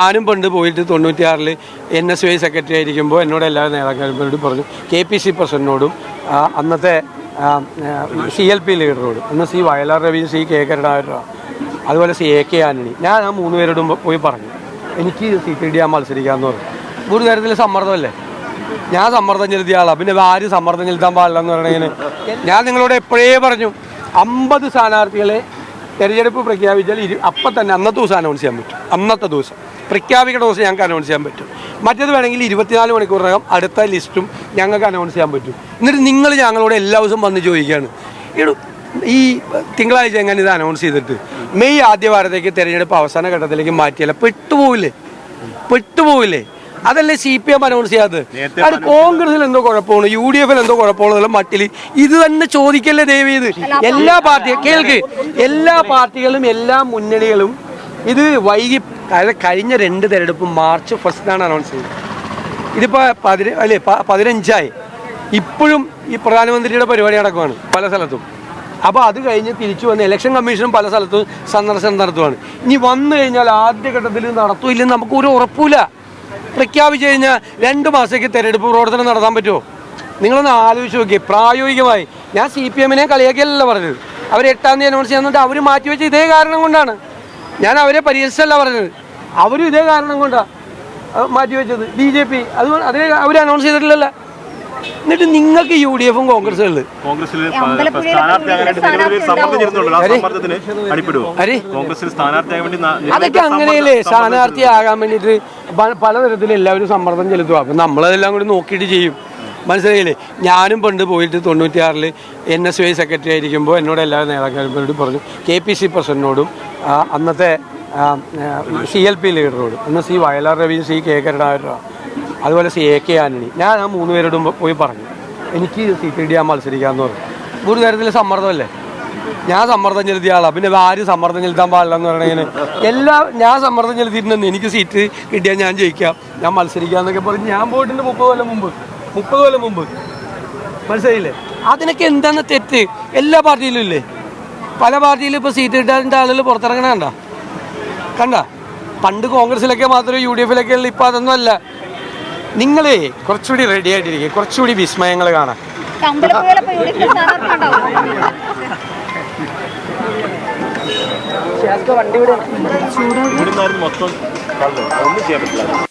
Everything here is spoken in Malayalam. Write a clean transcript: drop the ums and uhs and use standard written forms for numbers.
ഞാനും പണ്ട് പോയിട്ട് 96-ൽ NSY സെക്രട്ടറി ആയിരിക്കുമ്പോൾ എന്നോട് എല്ലാ നേതാക്കന്മാരോടും പറഞ്ഞു, KPC പ്രസിഡന്റിനോടും അന്നത്തെ CLP ലീഡറോടും, അന്ന് C. വയലാർ രവിയും C. കെ. കരുണാകരനും അതുപോലെ AK ആന്റണി, ഞാൻ ആ 3 പേരോടും പോയി പറഞ്ഞു എനിക്ക് CPD മത്സരിക്കാമെന്ന് പറഞ്ഞു. ഒരു തരത്തിൽ സമ്മർദ്ദമല്ലേ, ഞാൻ സമ്മർദ്ദം ചെലുത്തിയ ആളാണ്, പിന്നെ ആരും സമ്മർദ്ദം ചെലുത്താൻ പാടില്ല എന്ന് പറയണതിന് ഞാൻ നിങ്ങളോട് എപ്പോഴേ പറഞ്ഞു 50 സ്ഥാനാർത്ഥികളെ തെരഞ്ഞെടുപ്പ് പ്രഖ്യാപിച്ചാൽ അപ്പം തന്നെ അന്നത്തെ ദിവസം അനൗൺസ് ചെയ്യാൻ പറ്റും. അന്നത്തെ ദിവസം പ്രഖ്യാപിക്കുന്ന ദിവസം ഞങ്ങൾക്ക് അനൗൺസ് ചെയ്യാൻ പറ്റും. മറ്റേത് വേണമെങ്കിൽ 24 മണിക്കൂറിനകം അടുത്ത ലിസ്റ്റും ഞങ്ങൾക്ക് അനൗൺസ് ചെയ്യാൻ പറ്റും. എന്നിട്ട് നിങ്ങൾ ഞങ്ങളോട് എല്ലാ ദിവസവും വന്ന് ചോദിക്കുകയാണ് ഈ തിങ്കളാഴ്ച എങ്ങനെ ഇത് അനൗൺസ് ചെയ്തിട്ട് മെയ് ആദ്യ വാരത്തേക്ക് തെരഞ്ഞെടുപ്പ് അവസാന ഘട്ടത്തിലേക്ക് മാറ്റിയല്ല, പെട്ടുപോവില്ലേ? അതല്ലേ CPM അനൗൺസ് ചെയ്യാത്തത്? അത് കോൺഗ്രസിൽ എന്തോ കുഴപ്പമാണ്, UDF-ൽ എന്തോ കുഴപ്പമാണെന്നുള്ള മട്ടിൽ ഇത് തന്നെ ചോദിക്കല്ലേ ദയവ് ചെയ്ത്. എല്ലാ പാർട്ടികളും എല്ലാ മുന്നണികളും ഇത് വൈകി, കഴിഞ്ഞ 2 തെരഞ്ഞെടുപ്പ് March 1 അനൗൺസ് ചെയ്തത്. ഇതിപ്പോൾ 15ആയി. ഇപ്പോഴും ഈ പ്രധാനമന്ത്രിയുടെ പരിപാടി നടക്കുവാണ് പല സ്ഥലത്തും. അപ്പോൾ അത് കഴിഞ്ഞ് തിരിച്ചു വന്ന് ഇലക്ഷൻ കമ്മീഷനും പല സ്ഥലത്തും സന്ദർശനം നടത്തുവാണ്. ഇനി വന്നു കഴിഞ്ഞാൽ ആദ്യഘട്ടത്തിൽ നടത്തൂല്ലെന്ന് നമുക്കൊരു ഉറപ്പില്ല. പ്രഖ്യാപിച്ചു കഴിഞ്ഞാൽ 2 മാസത്തേക്ക് തെരഞ്ഞെടുപ്പ് പ്രവർത്തനം നടത്താൻ പറ്റുമോ? നിങ്ങളൊന്ന് ആലോചിച്ച് നോക്കിയേ. പ്രായോഗികമായി ഞാൻ CPM-നെ കളിയാക്കിയല്ല പറഞ്ഞത്. അവർ 8-ാം തീയതി അനൗൺസ് ചെയ്യുന്നുണ്ട്. അവർ മാറ്റിവെച്ച ഇതേ കാരണം കൊണ്ടാണ്. ഞാൻ അവരെ പരിഹസിച്ചല്ല പറഞ്ഞത്, അവരും ഇതേ കാരണം കൊണ്ടാണ് മാറ്റിവെച്ചത്. BJP അതേ അവർ അനൗൺസ് ചെയ്തിട്ടില്ലല്ലോ. എന്നിട്ട് നിങ്ങൾക്ക് UDF-ഉം കോൺഗ്രസും അതൊക്കെ അങ്ങനെയല്ലേ? സ്ഥാനാർത്ഥിയാകാൻ വേണ്ടിയിട്ട് പലതരത്തിൽ എല്ലാവരും സമ്മർദ്ദം ചെലുത്തുക. അപ്പം നമ്മളതെല്ലാം കൂടി നോക്കിയിട്ട് ചെയ്യും, മനസ്സിലായില്ലേ? ഞാനും പണ്ട് പോയിട്ട് 96-ൽ NSY സെക്രട്ടറി ആയിരിക്കുമ്പോൾ എന്നോട് എല്ലാ നേതാക്കന്മാരോടും പറഞ്ഞു, KPC പ്രസിഡന്റിനോടും അന്നത്തെ CLP ലീഡറോടും, അന്ന് C. വയലാർ രവിയും C. കെ. കരുണാകരനും അതുപോലെ AK ആന്റണി, ഞാൻ ആ 3 പേരോടും പോയി പറഞ്ഞു എനിക്ക് CPD മത്സരിക്കാമെന്ന് പറഞ്ഞു. ഒരു തരത്തിൽ സമ്മർദ്ദമല്ലേ, ഞാൻ സമ്മർദ്ദം ചെലുത്തിയ ആളാണ്, പിന്നെ ആരും സമ്മർദ്ദം ചെലുത്താൻ പാടില്ല എന്ന് പറയണതിന് ഞാൻ സമ്മർദ്ദം ചെലുത്തിയിട്ടുണ്ടെന്ന് എനിക്ക് സീറ്റ് കിട്ടിയാൽ ഞാൻ ജയിക്കാം, ഞാൻ മത്സരിക്കാമെന്നൊക്കെ പറഞ്ഞ് ഞാൻ പോയിട്ടുണ്ട് 30 കൊല്ലം മുമ്പ്. മനസ്സിലായില്ലേ? അതിനൊക്കെ എന്താണ് തെറ്റ്? എല്ലാ പാർട്ടിയിലും ഇല്ലേ? പല പാർട്ടിയിലും ഇപ്പോൾ സീറ്റ് കിട്ടാൻ്റെ ആളുകൾ പുറത്തിറങ്ങണ കണ്ട. പണ്ട് കോൺഗ്രസിലൊക്കെ മാത്രമേ UDF-ലൊക്കെ ഉള്ളൂ, ഇപ്പോൾ അതൊന്നും അല്ല. നിങ്ങളെ കുറച്ചുകൂടി റെഡി ആയിട്ടിരിക്കുക, കുറച്ചുകൂടി വിസ്മയങ്ങൾ കാണാം. മൊത്തം ഒന്നും ചെയ്യാൻ പറ്റില്ല.